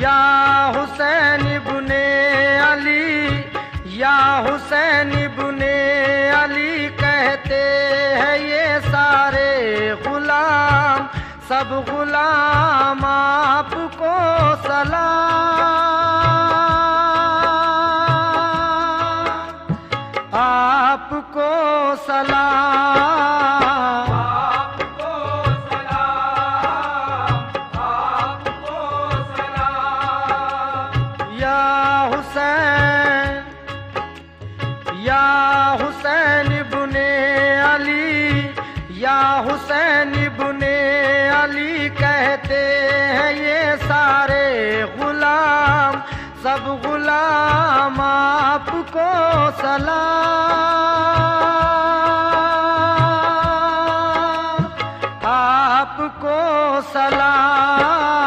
या हुसैन इब्ने अली, या हुसैन इब्ने अली कहते हैं ये सारे गुलाम, सब गुलाम आपको सलाम, आपको सलाम, आपको सलाम, आपको सलाम। या हुसैन, या हुसैन इब्ने अली, या हुसैन इब्ने अली कहते हैं ये सारे गुलाम, सब गुलाम आपको सलाम, आपको सलाम।